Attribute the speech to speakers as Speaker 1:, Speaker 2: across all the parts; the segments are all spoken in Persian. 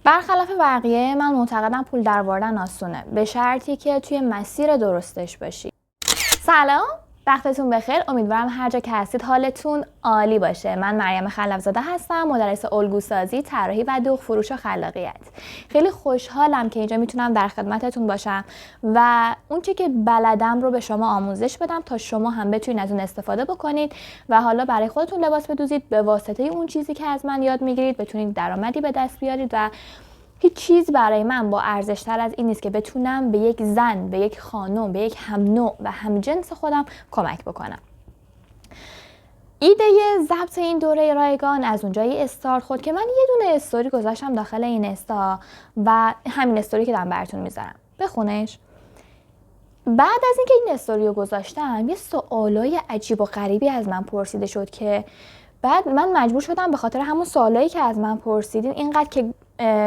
Speaker 1: برخلاف بقیه من معتقدم پول درآوردن آسونه، به شرطی که توی مسیر درستش باشی. سلام، وقتتون بخیر. امیدوارم هر جا که هستید حالتون عالی باشه. من مریم خلف‌زاده هستم، مدرس الگوسازی، طراحی و دوغ فروش و خلاقیت. خیلی خوشحالم که اینجا میتونم در خدمتتون باشم و اون چیزی که بلدم رو به شما آموزش بدم تا شما هم بتونید از اون استفاده بکنید و حالا برای خودتون لباس بدوزید، به واسطه اون چیزی که از من یاد میگیرید بتونید درآمدی به دست بیارید. و هیچ چیز برای من با ارزش‌تر از این نیست که بتونم به یک زن، به یک خانم، به یک هم نوع و هم جنس خودم کمک بکنم. ایده ضبط این دوره رایگان از اونجایی استارت خورد که من یه دونه استوری گذاشتم داخل این استا و همین استوری که دارم براتون میذارم. بخونش. بعد از اینکه این استوری رو گذاشتم، یه سوالای عجیب و غریبی از من پرسیده شد که بعد من مجبور شدم به خاطر همون سوالایی که از من پرسیدین اینقدر که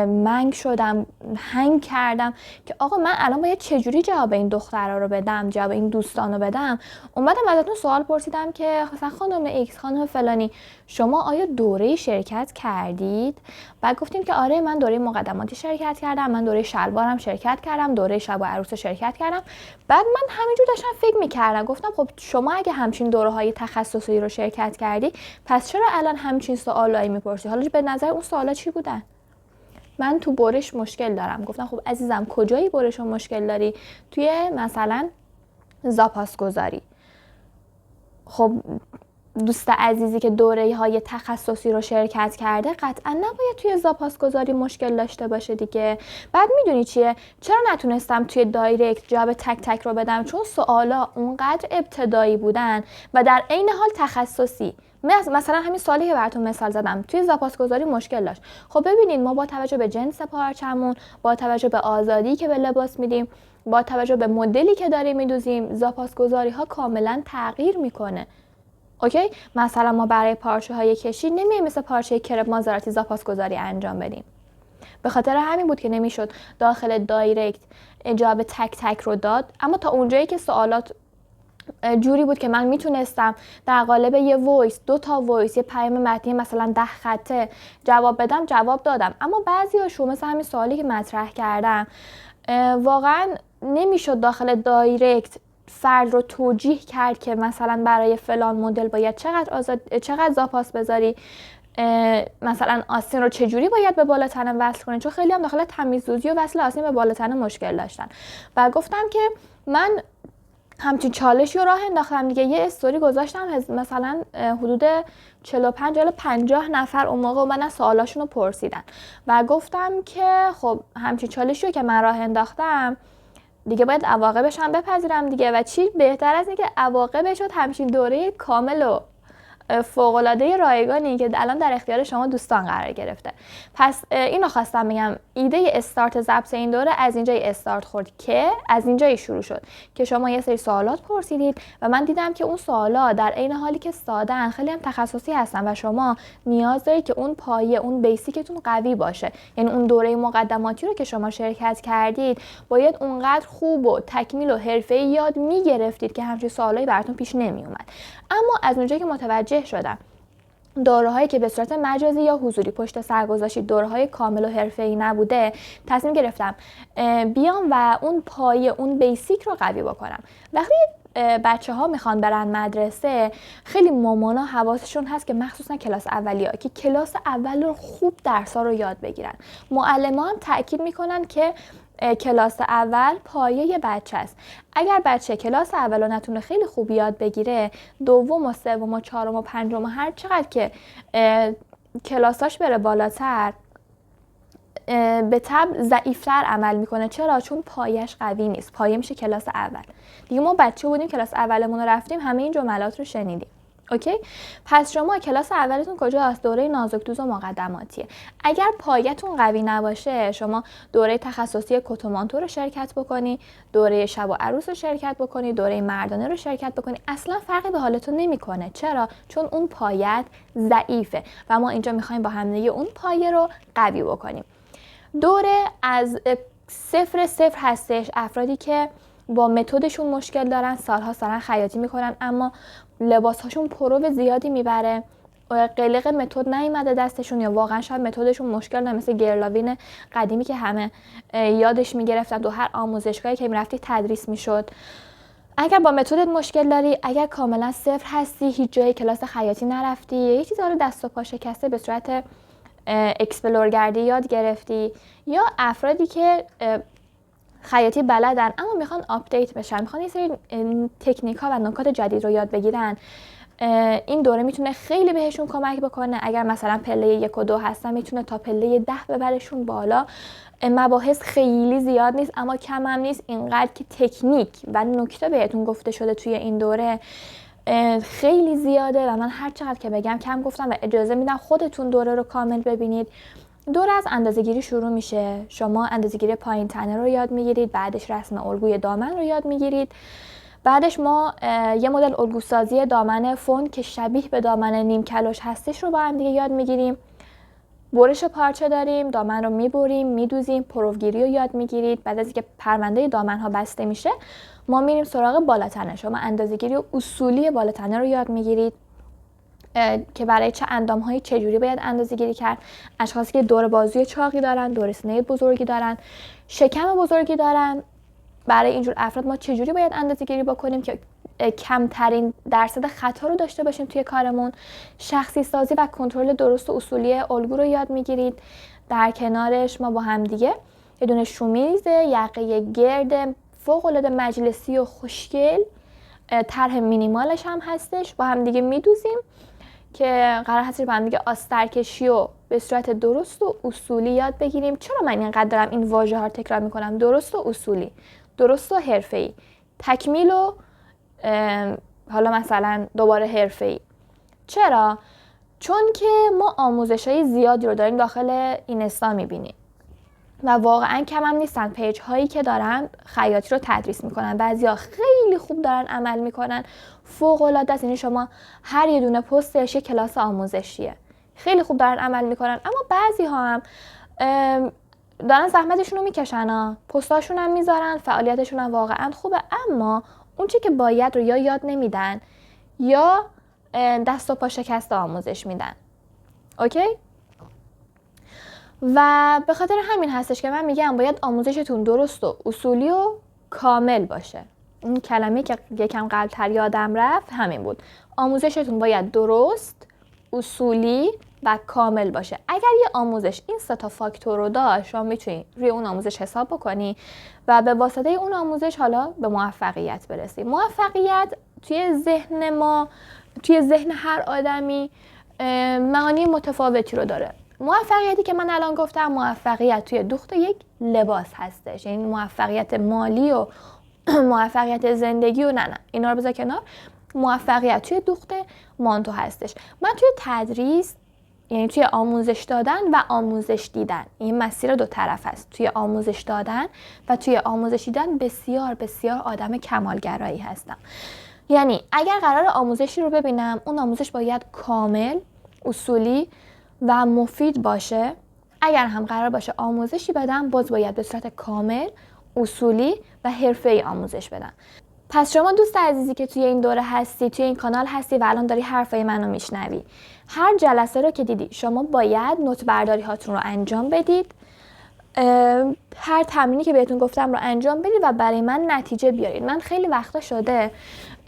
Speaker 1: منگ شدم، هنگ کردم که آقا من الان باید چجوری جواب این دخترها رو بدم، جواب این دوستان رو بدم. اومدم ازتون سوال پرسیدم که مثلا خانم ایکس، خانم فلانی، شما آیا دوره شرکت کردید؟ بعد گفتیم که آره، من دوره مقدماتی شرکت کردم، من دوره شلوارم شرکت کردم، دوره شب و عروس شرکت کردم. بعد من همینجور داشتم فکر می‌کردم، گفتم خب شما اگه همچین دوره‌های تخصصی رو شرکت کردی، پس چرا الان همچین سوالایی می‌پرسی؟ حالا به نظر اون سوالا چی بودن؟ من تو برش مشکل دارم. گفتم خب عزیزم کجایی برش رو مشکل داری؟ توی مثلا زاپاسگذاری. خب دوست عزیزی که دوره‌های تخصصی رو شرکت کرده قطعا نباید توی زاپاسگذاری مشکل داشته باشه دیگه. بعد میدونی چیه؟ چرا نتونستم توی دایرکت جواب تک تک رو بدم؟ چون سوالا اونقدر ابتدایی بودن و در عین حال تخصصی. مثلا همین سوالی که براتون مثال زدم توی زاپاسگذاری مشکل داشت. خب ببینید، ما با توجه به جنس پارچمون، با توجه به آزادی که به لباس میدیم، با توجه به مدلی که داریم میدوزیم، زاپاسگذاری ها کاملا تغییر میکنه. اوکی؟ مثلا ما برای پارچه های کشی نمیایم مثل پارچه کرپ مازراتی زاپاسگذاری انجام بدیم. به خاطر همین بود که نمیشد داخل دایرکت جواب تک تک رو داد. اما تا اونجایی که سوالات جوری بود که من میتونستم در قالب یه وایس، 2 تا وایس، یه پیام متنی مثلا 10 خطه جواب بدم، جواب دادم. اما بعضیاشو مثل همین سوالی که مطرح کردم واقعا نمیشد داخل دایرکت فرد رو توجیه کرد که مثلا برای فلان مدل باید چقدر زاپاس بذاری، مثلا آستین رو چجوری باید به بالا تنه وصل کنی، چون خیلی هم داخل تمیزدوزی و وصل آستین به بالا تنه مشکل داشتن. و گفتم که من همچین چالشی رو راه انداختم دیگه. یه استوری گذاشتم مثلا حدود 45 الی 50 نفر اون موقع اومدن سوالاشون رو پرسیدن و گفتم که خب همچین چالشی رو که من راه انداختم دیگه باید عواقبش هم بپذیرم دیگه. و چی بهتر از اینکه عواقبش شد همچین دوره کامل و فوق‌العاده رایگانی که الان در اختیار شما دوستان قرار گرفته. پس اینو خواستم بگم، ایده استارت ضبط این دوره از اینجای استارت خورد که از اینجای شروع شد که شما یه سری سوالات پرسیدید و من دیدم که اون سوالا در عین حالی که ساده‌ان خیلی هم تخصصی هستن و شما نیاز دارید که اون پایه، اون بیسیکتون قوی باشه. یعنی اون دوره مقدماتی رو که شما شرکت کردید باید اونقدر خوب و تکمیل و حرفه‌ای یاد می‌گرفتید که همچین سوالایی براتون پیش نمی‌اومد. اما از اونجایی که متوجه شدم دوره‌هایی که به صورت مجازی یا حضوری پشت سر گذاشتید دوره‌های کامل و حرفه‌ای نبوده، تصمیم گرفتم بیام و اون پایه، اون بیسیک رو قوی بکنم. وقتی بچه‌ها میخوان برن مدرسه، خیلی مامانا حواسشون هست که مخصوصا کلاس اولیه که کلاس اول رو خوب درس‌ها رو یاد بگیرن. معلمان هم تأکید میکنن که کلاس اول پایه بچه است. اگر بچه کلاس اول رو نتونه خیلی خوب یاد بگیره، دوم و سوم و چهارم و پنجم و هر چقدر که کلاساش بره بالاتر به طبع ضعیف‌تر عمل میکنه. چرا؟ چون پایه‌اش قوی نیست. پایه میشه کلاس اول. دیگه ما بچه بودیم کلاس اولمون رو رفتیم، همه این جملات رو شنیدیم. اوکی؟ پس شما کلاس اولتون کجاست؟ دوره نازک‌دوز و مقدماتیه. اگر پایه‌تون قوی نباشه، شما دوره تخصصی کتومانتو رو شرکت بکنی، دوره شب و عروس رو شرکت بکنی، دوره مردانه رو شرکت بکنی، اصلا فرقی به حالتون نمیکنه. چرا؟ چون اون پایه ضعیفه و ما اینجا می‌خوایم با هم دیگه اون پایه رو قوی بکنیم. دوره از 0 هستش. افرادی که با متدشون مشکل دارن، سالها خیاطی میکنن اما لباسهاشون پرو زیادی میبره. قلق متد نیومده دستشون یا واقعا شاید متدشون مشکل داره، مثل گرلاوین قدیمی که همه یادش میگرفتن تو هر آموزشگاهی که میرفتی تدریس میشد. اگر با متدت مشکل داری، اگر کاملا صفر هستی، هیچ جای کلاس خیاطی نرفتی، یه چیز حالا دست و پا شکسته به صورت اکسپلور گردی یاد گرفتی، یا افرادی که خیاطی بلدن اما میخوان آپدیت بشن، میخوان یه سری تکنیک ها و نکات جدید رو یاد بگیرن، این دوره میتونه خیلی بهشون کمک بکنه. اگر مثلا پله 1 و 2 هستن میتونه تا پله 10 ببرشون بالا. مباحث خیلی زیاد نیست اما کم هم نیست، اینقدر که تکنیک و نکته بهتون گفته شده توی این دوره خیلی زیاده و من هر چقدر که بگم کم گفتم و اجازه میدم خودتون دوره رو کامل ببینید. دوره از اندازه‌گیری شروع میشه. شما اندازه‌گیری پایین تنه رو یاد میگیرید، بعدش رسم الگوی دامن رو یاد میگیرید، بعدش ما یه مدل الگوسازی دامن فون که شبیه به دامن نیم کلوش هستش رو با هم دیگه یاد میگیریم. برش پارچه داریم، دامن رو میبریم، میدوزیم، پروگیری رو یاد میگیرید. بعد از اینکه پرونده دامن ها بسته میشه ما میریم سراغ بالاتنه. شما اندازه‌گیری اصولی بالاتنه رو یاد میگیرید که برای چه اندام‌هایی چجوری باید اندازه‌گیری کرد. اشخاصی که دور بازوی چاقی دارن، دور سینه بزرگی دارن، شکم بزرگی دارن، برای اینجور افراد ما چجوری باید اندازه‌گیری بکنیم که کمترین درصد خطا رو داشته باشیم توی کارمون. شخصی سازی و کنترل درست و اصولی الگو رو یاد میگیرید. در کنارش ما با هم دیگه یه دونه شومیز یقه گرد فوق‌العاده مجلسی و خوشگل، طرح مینیمالش هم هستش، با هم دیگه میدوزیم که قرار هستش با هم دیگه آسترکشی و به صورت درست و اصولی یاد بگیریم. چرا من اینقدر دارم این واژه ها رو تکرار میکنم؟ درست و اصولی، درست و حرفه‌ای، تکمیل و حالا مثلا دوباره حرفه‌ای. چرا؟ چون که ما آموزش‌های زیادی رو داریم داخل اینستا می‌بینیم و واقعا کم هم نیستن پیج هایی که دارن خیاطی رو تدریس میکنن. بعضیا خیلی خوب دارن عمل میکنن، فوق العاده است. یعنی شما هر یه دونه پستش یه کلاس آموزشیه، خیلی خوب دارن عمل میکنن. اما بعضی ها هم دارن زحمتشون رو میکشن، پستاشون هم میذارن، فعالیتشون هم واقعا خوبه، اما اون چی که باید رو یا یاد نمیدن یا دست و پا شکسته آموزش میدن. اوکی؟ و به خاطر همین هستش که من میگم باید آموزشتون درست و اصولی و کامل باشه. این کلمه که یکم قبل‌تر یادم رفت همین بود. آموزشتون باید درست، اصولی و کامل باشه. اگر یه آموزش این 3 تا فاکتور رو داشت، شما میتونی روی اون آموزش حساب بکنی و به واسطه اون آموزش حالا به موفقیت برسی. موفقیت توی ذهن ما، توی ذهن هر آدمی معانی متفاوتی رو داره. موفقیتی که من الان گفتم موفقیت توی دوخت یک لباس هستش، یعنی موفقیت مالی و موفقیت زندگی و نه اینا رو بذار کنار. موفقیت توی دوخت مانتو هستش. من توی تدریس، یعنی توی آموزش دادن و آموزش دیدن، این مسیر 2 طرف هست. توی آموزش دادن و توی آموزش دیدن بسیار بسیار آدم کمالگرایی هستم. یعنی اگر قرار آموزشی رو ببینم، اون آموزش باید کامل، اصولی و مفید باشه. اگر هم قرار باشه آموزشی بدم، باز باید به صورت کامل، اصولی و حرفه‌ای آموزش بدم. پس شما دوست عزیزی که توی این دوره هستی، توی این کانال هستی و الان داری حرفای منو میشنوی، هر جلسه رو که دیدی شما باید نوت برداری هاتون رو انجام بدید، هر تمرینی که بهتون گفتم رو انجام بدید و برای من نتیجه بیارید. من خیلی وقتا شده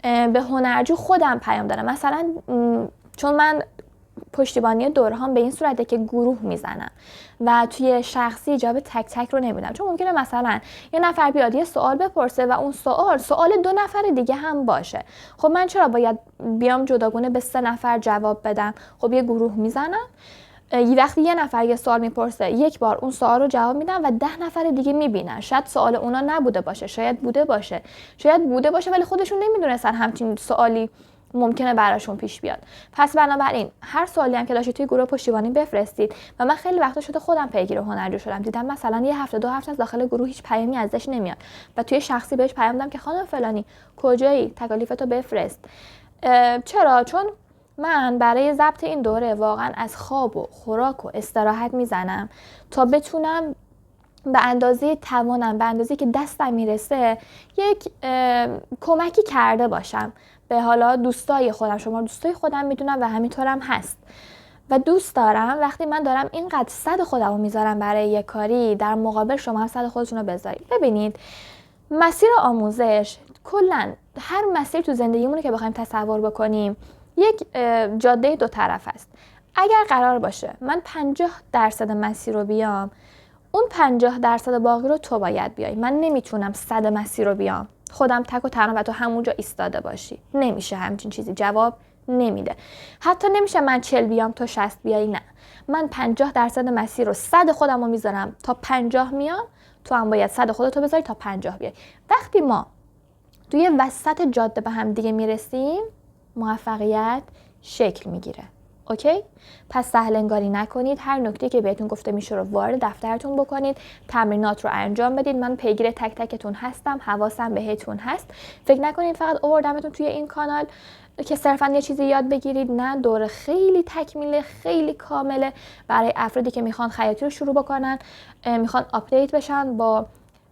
Speaker 1: به هنرجو خودم پیام دارم، مثلا چون من پشتیبانی دوره هم به این صورته که گروه میزنم و توی شخصی جواب تک تک رو نمیدم، چون ممکنه مثلا یه نفر بیاد یه سوال بپرسه و اون سوال 2 نفر دیگه هم باشه. خب من چرا باید بیام جداگونه به 3 نفر جواب بدم؟ خب یه گروه میزنم، وقتی یه نفر یه سوال میپرسه یک بار اون سوال رو جواب میدم و 10 نفر دیگه میبینن. شاید سوال اونا نبوده باشه، شاید بوده باشه ولی خودشون نمیدونستن همچین سوالی ممکنه براشون پیش بیاد. پس بنابراین هر سوالی هم که داشتید توی گروه پشتیبانی بفرستید. و من خیلی وقتا شده خودم پیگیر هنرجو شدم، دیدم مثلا یه هفته 2 هفته از داخل گروه هیچ پیامی ازش نمیاد و توی شخصی بهش پیام دادم که خانم فلانی کجایی، تکالیفتو بفرست. چرا؟ چون من برای ضبط این دوره واقعا از خواب و خوراک و استراحت میزنم تا بتونم به اندازه توانم، به اندازه که دستم میرسه یک کمکی کرده باشم به حالا دوستای خودم. شما دوستای خودم میدونم و همینطورم هست و دوست دارم وقتی من دارم اینقدر 100 خودم رو میذارم برای یک کاری، در مقابل شما هم 100 خودتون رو بذارید. ببینید مسیر آموزش کلا هر مسیر تو زندگیمونه که بخوایم تصور بکنیم یک جاده دو طرف است. اگر قرار باشه من 50% مسیر رو بیام، اون 50% باقی رو تو باید بیای. من نمیتونم 100 مسیر رو بیام خودم تک و تنها و تو همونجا ایستاده باشی. نمیشه همچین چیزی، جواب نمیده. حتی نمیشه من 40 بیام تو 60 بیای، نه. من 50% مسیر رو 100 خودم رو میذارم تا 50 میام، تو هم باید 100 خودتو بذاری تا 50 بیای. وقتی ما توی وسط جاده به هم دیگه میرسیم موفقیت شکل میگیره. اوکی؟ پس سهل انگاری نکنید. هر نکته که بهتون گفته میشه رو وارد دفترتون بکنید، تمرینات رو انجام بدید. من پیگیر تک تکتون هستم، حواسم بهتون هست. فکر نکنید فقط آوردمتون توی این کانال که صرفا یه چیزی یاد بگیرید. نه، دوره خیلی تکمیله، خیلی کامله برای افرادی که میخوان خیاطی رو شروع بکنن، میخوان آپدیت بشن با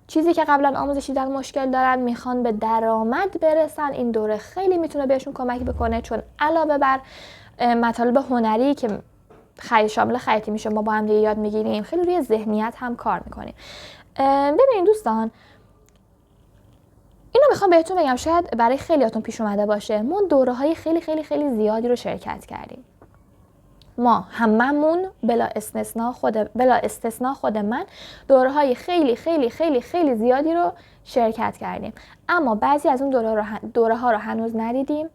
Speaker 1: چیزی که قبلا آموزشی دیدن مشکل دارن، میخوان به درآمد برسن. این دوره خیلی میتونه بهشون کمک بکنه، چون علاوه بر مطالب هنری که شامل خیاطی میشه ما با هم دیگه یاد میگیریم، خیلی روی ذهنیت هم کار میکنیم. ببینید دوستان، اینو میخوام بهتون بگم، شاید برای خیلیاتون پیش اومده باشه، ما دوره های خیلی خیلی خیلی زیادی رو شرکت کردیم. ما هممون بلا استثناء خود من دوره های خیلی خیلی خیلی خیلی زیادی رو شرکت کردیم، اما بعضی از اون دوره ها رو هنوز ندیدیم،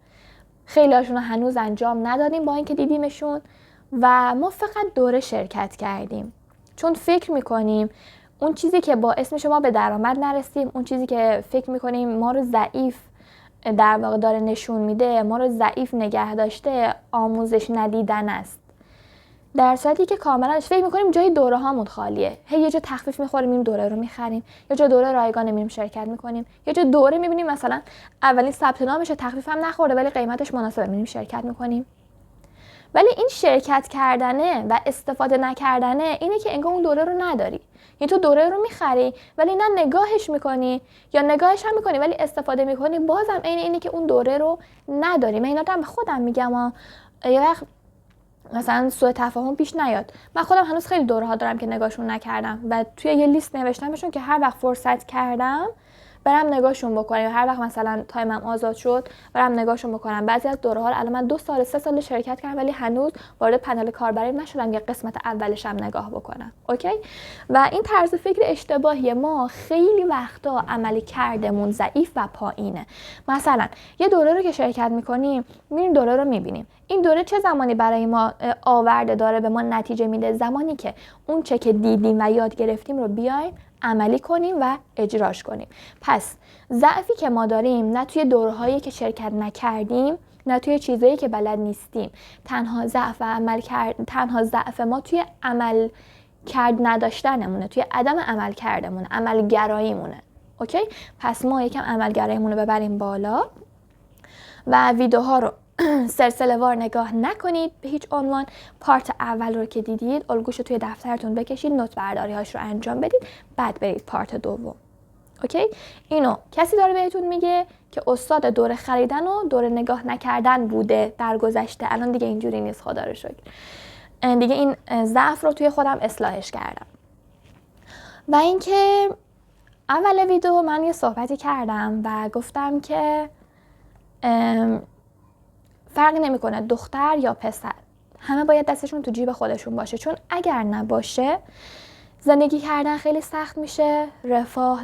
Speaker 1: خیلی هاشون رو هنوز انجام ندادیم با اینکه دیدیمشون و ما فقط دوره شرکت کردیم چون فکر میکنیم اون چیزی که باعث میشه ما به درآمد نرسیم، اون چیزی که فکر میکنیم ما رو ضعیف در واقع داره نشون میده، ما رو ضعیف نگه داشته، آموزش ندیدن است. در صورتی که کاملا فکر میکنیم جای دوره هامون خالیه، یه جا تخفیف میخوریم این دوره رو میخریم، یه جا دوره رایگان میریم شرکت میکنیم، یه جا دوره میبینیم مثلا اولین ثبت نامش تخفیف هم نخورده ولی قیمتش مناسبه، میریم شرکت میکنیم. ولی این شرکت کردنه و استفاده نکردنه اینه که انگار اون دوره رو نداری. یعنی تو دوره رو میخری ولی نه نگاهش میکنی یا نگاهش هم میکنی ولی استفاده میکنی، بازم اینه که اون دوره رو نداری. من اینا رو به خودم میگم یه وقت مثلا سوء تفاهم پیش نیاد. من خودم هنوز خیلی دوره ها دارم که نگاهشون نکردم و توی یه لیست نوشتمشون که هر وقت فرصت کردم برم نگاهشون بکنم، هر وقت مثلا تایمم آزاد شد برم نگاهشون بکنم. بعضی از دوره ها الان من 2 سال 3 سال شرکت کردم ولی هنوز وارد پنل کاربری نشدم که قسمت اولش هم نگاه بکنم. اوکی؟ و این طرز فکر اشتباهیه. ما خیلی وقتا عملی کردمون ضعیف و پایینه. مثلا یه دوره رو که شرکت میکنیم میریم دوره رو میبینیم، این دوره چه زمانی برای ما آورده داره به ما نتیجه میده؟ زمانی که اون چه که دیدیم و یاد گرفتیم رو بیایم عملی کنیم و اجراش کنیم. پس ضعفی که ما داریم نه توی دورهایی که شرکت نکردیم، نه توی چیزایی که بلد نیستیم. تنها ضعف ما توی عمل کرد نداشتنمونه، توی عدم عمل کردمونه، عمل گراییمونه. اوکی؟ پس ما یکم عمل گراییمون رو ببریم بالا و ویدیوها رو سلسله وار نگاه نکنید به هیچ عنوان. پارت اول رو که دیدید الگوش رو توی دفترتون بکشید، نوت برداری هاش رو انجام بدید، بعد برید پارت دوم. اوکی؟ اینو کسی داره بهتون میگه که استاد دوره خریدن و دوره نگاه نکردن بوده در گذشته، الان دیگه اینجوری نیست، خدا رو شکر. دیگه این ضعف رو توی خودم اصلاحش کردم. و اینکه اول ویدیو من یه صحبتی کردم و گفتم که فرقی نمیکنه دختر یا پسر، همه باید دستشون تو جیب خودشون باشه، چون اگر نباشه زندگی کردن خیلی سخت میشه.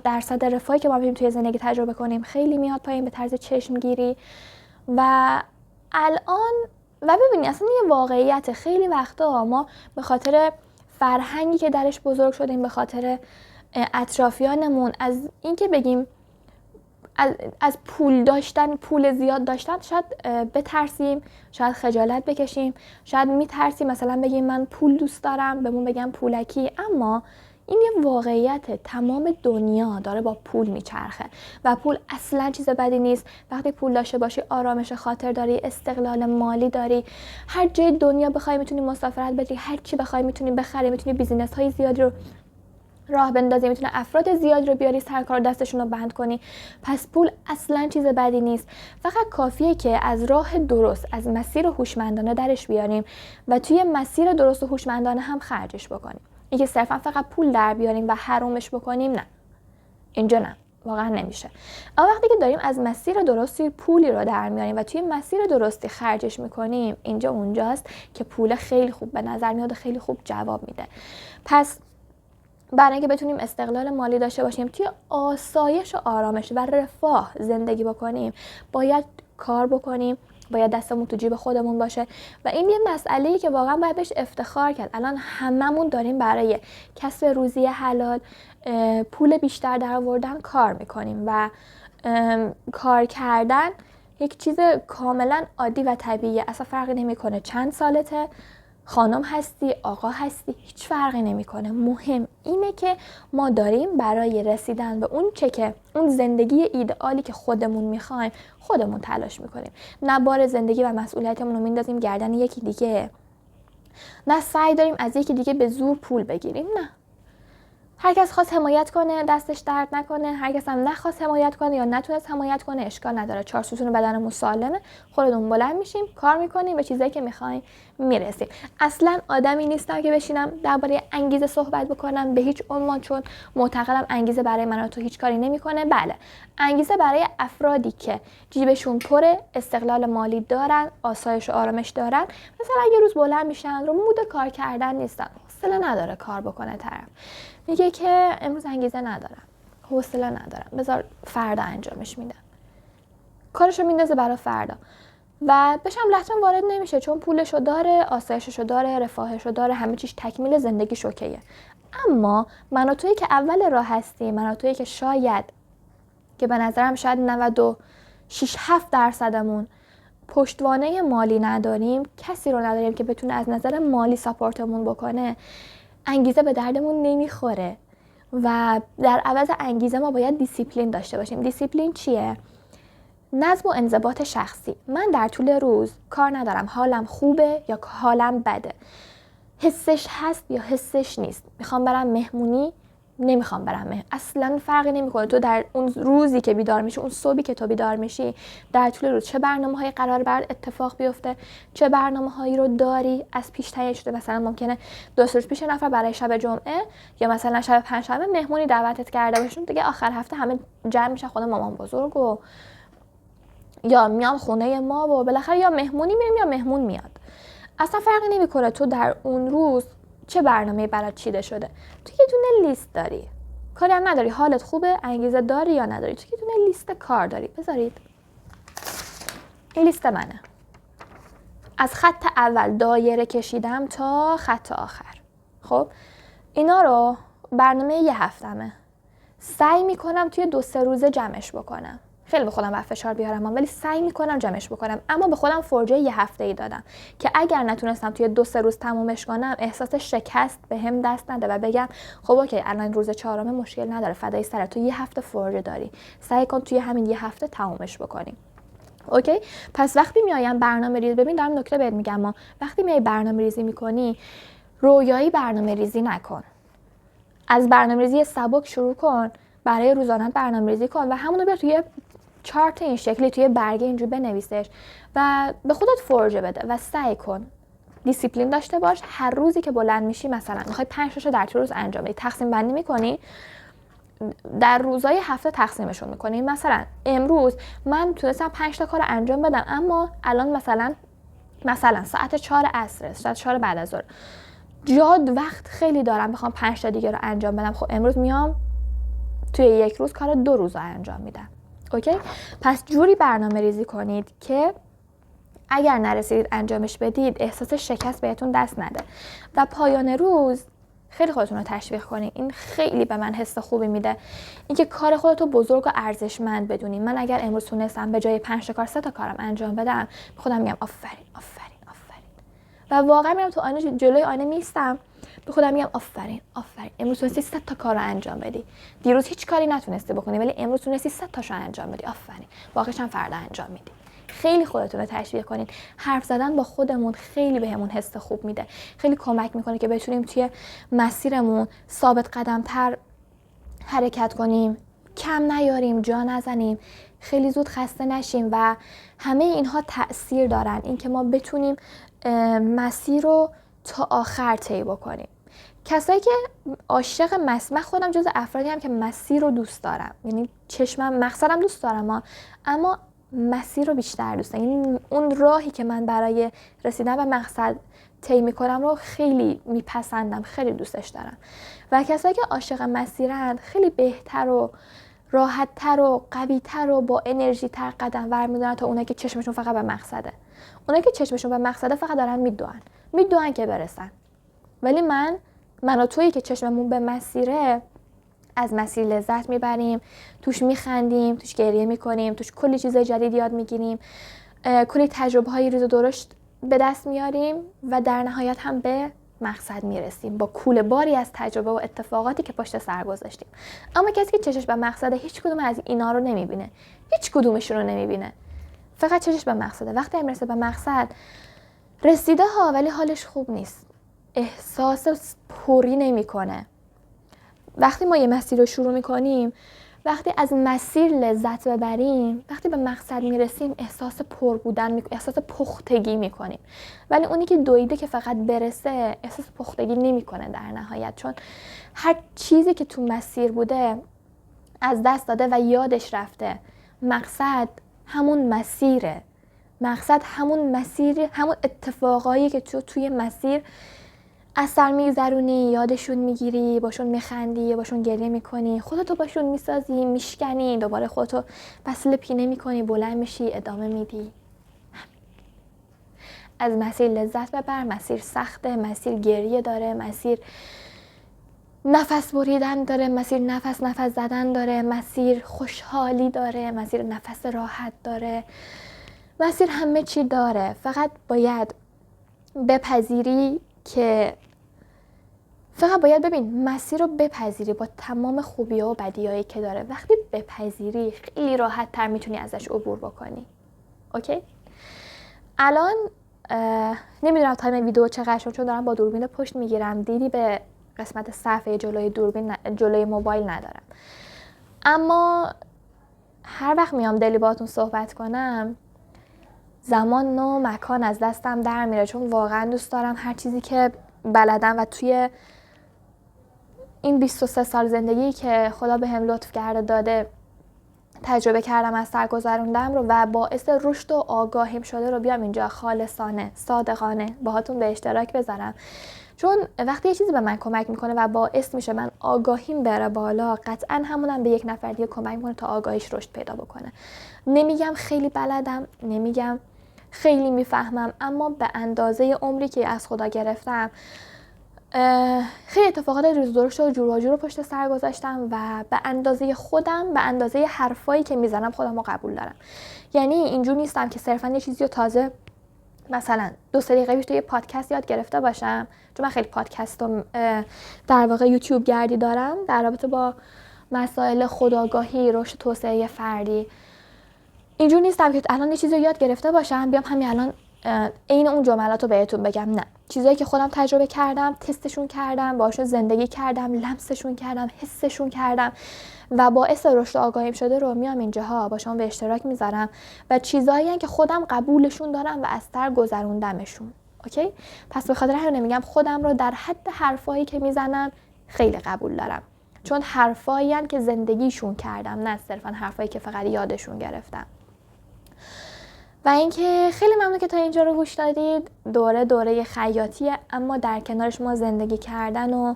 Speaker 1: درصد رفاهی که ما میتونیم توی زندگی تجربه کنیم خیلی میاد پایین به طرز چشمگیری. و الان ببینید اصلا یه واقعیت، خیلی وقتا ما به خاطر فرهنگی که درش بزرگ شدیم، به خاطر اطرافیانمون، از اینکه بگیم از پول داشتن، پول زیاد داشتن، شاید بترسیم، شاید خجالت بکشیم، شاید میترسیم مثلا بگیم من پول دوست دارم، بهمون بگم پولکی. اما این یه واقعیته، تمام دنیا داره با پول میچرخه و پول اصلا چیز بدی نیست. وقتی پول داشته باشی آرامش خاطر داری، استقلال مالی داری، هر جای دنیا بخوای میتونی مسافرت بری، هر چی بخوای میتونی بخری، میتونی بیزینس های زیادی رو راه بندازی، میتونه افراد زیاد رو بیاری سر کار، دستشون رو بند کنی. پس پول اصلا چیز بدی نیست، فقط کافیه که از راه درست، از مسیر هوشمندانه درش بیاریم و توی مسیر درست و هوشمندانه هم خرجش بکنیم. اینکه صرفا فقط پول در بیاریم و حرومش بکنیم، نه، اینجا نه، واقعا نمیشه. اما وقتی که داریم از مسیر درستی پولی رو در میاریم و توی مسیر درستی خرجش میکنیم، اینجا اونجاست که پول خیلی خوب به نظر میاد و خیلی خوب جواب میده. پس برای اینکه بتونیم استقلال مالی داشته باشیم، توی آسایش و آرامش و رفاه زندگی بکنیم، باید کار بکنیم، باید دستمون تو جیب خودمون باشه و این یه مسئله‌ای که واقعا باید بهش افتخار کرد. الان هممون داریم برای کسب روزی حلال، پول بیشتر در آوردن کار میکنیم و کار کردن یک چیز کاملا عادی و طبیعیه. اصلا فرقی نمیکنه چند سالته، خانم هستی، آقا هستی، هیچ فرقی نمیکنه. مهم اینه که ما داریم برای رسیدن به اون چه که اون زندگی ایدئالی که خودمون میخوایم خودمون تلاش میکنیم. نه بار زندگی و مسئولیتمون رو میندازیم گردن یکی دیگه، نه سعی داریم از یکی دیگه به زور پول بگیریم. نه، هر کس خواست حمایت کنه دستش درد نکنه، هر کس هم نخواست حمایت کنه یا نتونست حمایت کنه اشکال نداره. 4 ستون بدنمون سالمه، خودمون بلند میشیم، کار میکنیم، به چیزایی که میخوایم میرسیم. اصلا آدمی نیستم که بشینم درباره انگیزه صحبت بکنم به هیچ عنوان، چون معتقدم انگیزه برای من و تو هیچ کاری نمیکنه. بله، انگیزه برای افرادی که جیبشون پره، استقلال مالی دارن، آسایش و آرامش دارن. مثلا یه روز بلند میشن رو مود کار کردن نیستن، حوصله نداره کار بکنه، طرف میگه که امروز انگیزه ندارم، حوصله ندارم، بذار فردا انجامش میدم، کارشو میندازه برای فردا و بهش هم لطفاً وارد نمیشه، چون پولشو داره، آسایششو داره، رفاهشو داره، همه چیش تکمیل زندگیش اوکیه. اما من و تویی که اول راه هستیم، من و تویی که شاید، که به نظرم شاید 96-7% پشتوانه مالی نداریم، کسی رو نداریم که بتونه از نظر مالی ساپورتمون بکنه، انگیزه به دردمون نمیخوره و در عوض انگیزه ما باید دیسیپلین داشته باشیم. دیسیپلین چیه؟ نظم و انضباط شخصی. من در طول روز کار ندارم حالم خوبه یا حالم بده، حسش هست یا حسش نیست، میخوام برم مهمونی، نمیخوام برم اصلا فرقی نمیکنه. تو در اون روزی که بیدار میشی، اون صبحی که تو بیدار میشی، در طول روز چه برنامه‌هایی قرار برات اتفاق بیفته، چه برنامه‌هایی رو داری از پیش تعیین شده. مثلا ممکنه 2 روز پیش نفر برای شب جمعه یا مثلا شب پنجشنبه مهمونی دعوتت کرده باشون، دیگه آخر هفته همه جمع میشن خونه مامان بزرگ و یا میام خونه ما و بالاخره یا مهمونی میریم یا مهمون میاد. اصلا فرقی نمیکنه تو در اون روز چه برنامه‌ای برات چیده شده. تو یه دونه لیست داری، کاری هم نداری حالت خوبه، انگیزه داری یا نداری، تو یه دونه لیست کار داری. بذارید این لیست منه، از خط اول دایره کشیدم تا خط آخر. خب اینا رو برنامه یه هفتمه، سعی میکنم توی 2-3 روزه جمعش بکنم. خیلی به خودم باید فشار بیارم ولی سعی میکنم جمعش بکنم، اما به خودم فرجه یه هفته‌ای دادم که اگر نتونستم توی 2-3 روز تمومش کنم، احساس شکست به هم دست نده و بگم خب اوکی الان روز 4 مشکل نداره، فدای سرت، تو یه هفته فرجه داری، سعی کن توی همین یه هفته تمومش بکنی. اوکی؟ پس وقتی میایم برنامه ریزی، ببین دارم نکته بهت میگم، ما وقتی میای برنامه ریزی میکنی، رویایی برنامه ریزی نکن. از برنامه‌ریزی سبک شروع کن، برای روزانه برنامه‌ریزی کن و همون رو بیار توی چارت این شکلی، توی برگه اینجوری بنویسش و به خودت فرجه بده و سعی کن دیسیپلین داشته باش. هر روزی که بلند میشی، مثلا میخوای 5 تاشو در طول روز انجام بدی، تقسیم بندی میکنی، در روزهای هفته تقسیمشون میکنی. مثلا امروز من تونستم 5 تا کار انجام بدم، اما الان مثلا ساعت 4 عصر، ساعت 4 بعد از ظهر، جاد وقت خیلی دارم بخوام 5 تا دیگه رو انجام بدم. خب امروز میام توی یک روز کار 2 روز رو انجام میدم. اوکی؟ پس جوری برنامه ریزی کنید که اگر نرسیدید انجامش بدید، احساس شکست بهتون دست نده و پایان روز خیلی خودتون رو تشویق کنید. این خیلی به من حس خوبی میده، اینکه کار خودتو بزرگ و ارزشمند بدونی. من اگر امروز تونستم به جای 5 تا کار 3 تا کارم انجام بدم، خودم میگم آفرین آفرین آفرین و واقعا میرم تو آینه، جلوی آینه میستم، به خودم میگم آفرین آفرین، امروز تونستی 3 تا کار رو انجام بدی، دیروز هیچ کاری نتونستی بکنی ولی امروز تونستی 3 تاشو انجام بدی، آفرین، باقیش هم فردا انجام میدی. خیلی خودتون رو تشویق کنید. حرف زدن با خودمون خیلی بهمون حس خوب میده، خیلی کمک میکنه که بتونیم توی مسیرمون ثابت قدم‌تر حرکت کنیم، کم نیاریم، جا نزنیم، خیلی زود خسته نشیم و همه اینها تأثیر دارن این که ما بتونیم مسیر رو تا آخر طی بکنیم. کسایی که عاشق مسیر، من خودم جز افرادی هم که مسیر رو دوست دارم، یعنی مقصدم دوست دارم اما مسیر رو بیشتر دوست دارم، یعنی اون راهی که من برای رسیدن به مقصد طی میکنم رو خیلی میپسندم، خیلی دوستش دارم. و کسایی که عاشق مسیرند خیلی بهتر و راحت‌تر و قوی‌تر و با انرژی تر قدم برمی‌دارن تا اونایی که چشمشون فقط به مقصده. اونایی که چشمشون به مقصده فقط دارن میدوئن که برسن. ولی من و تویی که چشممون به مسیره، از مسیر لذت میبریم، توش میخندیم، توش گریه میکنیم، توش کلی چیز جدید یاد میگیریم، کلی تجربه های ریز و درشت به دست میاریم و در نهایت هم به مقصد میرسیم با کوله باری از تجربه و اتفاقاتی که پشت سر گذاشتیم. اما کسی که چشش به مقصده هیچ کدوم از اینا رو نمیبینه، هیچ کدومشون رو نمیبینه، فقط چشش به مقصده. وقتی میرسه به مقصد رسیده ها، ولی حالش خوب نیست، احساس پری نمیکنه. وقتی ما یه مسیر رو شروع میکنیم، وقتی از مسیر لذت ببریم، وقتی به مقصد میرسیم احساس پر بودن احساس پختگی میکنیم. ولی اونی که دویده که فقط برسه احساس پختگی نمیکنه در نهایت، چون هر چیزی که تو مسیر بوده از دست داده و یادش رفته. مقصد همون مسیره، مقصد همون مسیر، همون اتفاقایی که توی مسیر اثر میگذرونی، یادشون میگیری، باشون میخندی، باشون گریه میکنی، خودتو باشون میسازی، میشکنی، دوباره خودتو وصل پینه میکنی، بلند میشی، ادامه میدی. از مسیر لذت ببر. مسیر سخته، مسیر گریه داره، مسیر نفس بریدن داره، مسیر نفس زدن داره، مسیر خوشحالی داره، مسیر نفس راحت داره، مسیر همه چی داره. فقط باید بپذیری که ببین مسیر رو بپذیری با تمام خوبی‌ها و بدی‌هایی که داره. وقتی بپذیری خیلی راحت تر میتونی ازش عبور بکنی. اوکی؟ الان نمیدونم تایم ویدیو چقدر شد، چون دارم با دوربین پشت میگیرم، دیدی به قسمت صفحه جلوی دوربین جلوی موبایل ندارم. اما هر وقت میام دلی باهاتون صحبت کنم، زمان و مکان از دستم در میره، چون واقعا دوست دارم هر چیزی که بلدم و توی این 23 سال زندگی که خدا به هم لطف کرده داده تجربه کردم، از سر گذروندم رو و باعث رشد و آگاهیم شده رو بیام اینجا خالصانه، صادقانه باهاتون به اشتراک بذارم. چون وقتی یه چیزی به من کمک میکنه و باعث میشه من آگاهیم بره بالا، قطعا همونم به یک نفر دیگه کمک میکنه تا آگاهیش رشد پیدا بکنه. نمیگم خیلی بلدم، نمیگم خیلی میفهمم، اما به اندازه عمری که از خدا گرفتم خیلی اتفاقات ریز و درشت و جور و جور رو پشت سر گذاشتم و به اندازه خودم، به اندازه حرفایی که میزنم خودم رو قبول دارم. یعنی اینجور نیستم که صرفا یه چیزی رو تازه مثلا 2 دقیقه پیش توی پادکست یاد گرفته باشم، چون من خیلی پادکست و در واقع یوتیوب گردی دارم در رابطه با مسائل خودآگاهی، رشد، توسعه فردی. اینجور نیستم که الان یه چیزی رو یاد گرفته باشم بیام همین الان عین اون جملات رو بهتون بگم. نه، چیزایی که خودم تجربه کردم، تستشون کردم، باهاشون زندگی کردم، لمسشون کردم، حسشون کردم و باعث رشد آگاهیم شده رو میام اینجاها با شما به اشتراک میذارم و چیزایی هستن که خودم قبولشون دارم و از سر گذروندمشون. اوکی؟ پس به خاطر همین میگم خودم رو در حد حرفایی که میزنم خیلی قبول دارم، چون حرفایی هستن که زندگیشون کردم، نه صرفا حرفایی که فقط یادشون گرفتم. و اینکه خیلی ممنون که تا اینجا رو گوش دادید. دوره خیاطیه، اما در کنارش ما زندگی کردن و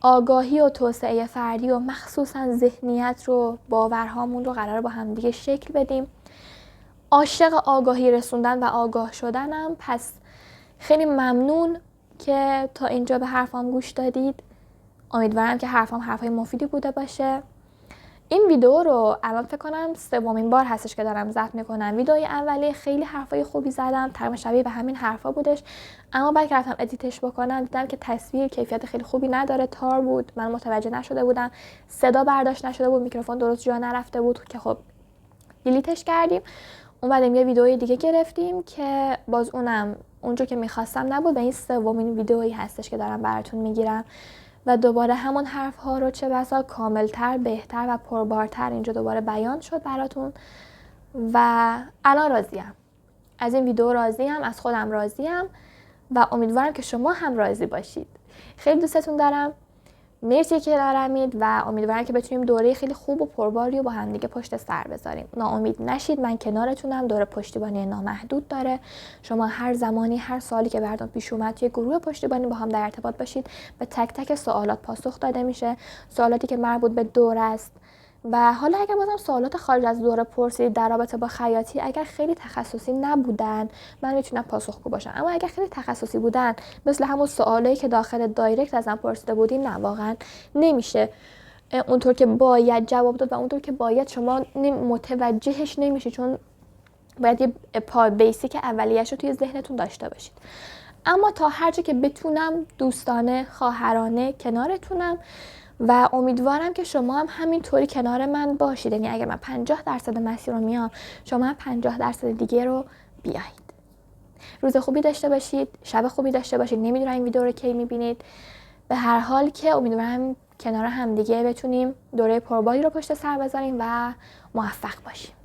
Speaker 1: آگاهی و توسعه فردی و مخصوصا ذهنیت رو، باورهامون رو قراره با هم دیگه شکل بدیم. عاشق آگاهی رسوندن و آگاه شدنم. پس خیلی ممنون که تا اینجا به حرفام گوش دادید. امیدوارم که حرفای مفیدی بوده باشه. این ویدیو رو الان فکر کنم 3مین بار هستش که دارم ضبط میکنم. ویدیوی اولی خیلی حرفای خوبی زدم، تقریبا شبیه به همین حرفا بودش، اما بعد که رفتم ادیتش بکنم دیدم که تصویر کیفیت خیلی خوبی نداره، تار بود، من متوجه نشده بودم، صدا برداشت نشده بود، میکروفون درست جا نرفته بود که خب دیلیتش کردیم. اومدیم یه ویدئوی دیگه گرفتیم که باز اونم اونجور که میخواستم نبود و این سومین ویدئویی هستش که دارم براتون میگیرم و دوباره همون حرف ها رو چه بسا کاملتر، بهتر و پربارتر اینجا دوباره بیان شد براتون و الان راضیم. از این ویدیو راضیم، از خودم راضیم و امیدوارم که شما هم راضی باشید. خیلی دوستتون دارم. مرسی که کنارمید و امیدوارم که بتونیم دوره خیلی خوب و پرباری و با هم دیگه پشت سر بذاریم. ناامید نشید، من کنارتونم. دوره پشتیبانی نامحدود داره. شما هر زمانی، هر سوالی که براتون پیش اومد توی گروه پشتیبانی با هم در ارتباط باشید. به تک تک سوالات پاسخ داده میشه. سوالاتی که مربوط به دوره است و حالا اگر بازم سوالات خارج از دوره پرسید در رابطه با خیاطی، اگر خیلی تخصصی نبودن من میتونم پاسخگو باشم، اما اگر خیلی تخصصی بودن مثل همون سوالایی که داخل دایرکت ازم پرسیده بودین، نه واقعا نمیشه اونطور که باید جواب داد و اونطور که باید شما متوجهش نمیشه، چون باید یه بیسیک اولیه‌اش رو توی ذهنتون داشته باشید. اما تا هر جا که بتونم دوستانه، خواهرانه کنارتونم و امیدوارم که شما هم همینطوری کنار من باشید. یعنی اگر من 50% مسیر رو میام، شما هم 50% دیگه رو بیایید. روز خوبی داشته باشید، شب خوبی داشته باشید. نمیدونم این ویدیو رو کی میبینید. به هر حال که امیدوارم کنار هم دیگه بتونیم دوره پرباری رو پشت سر بذاریم و موفق باشیم.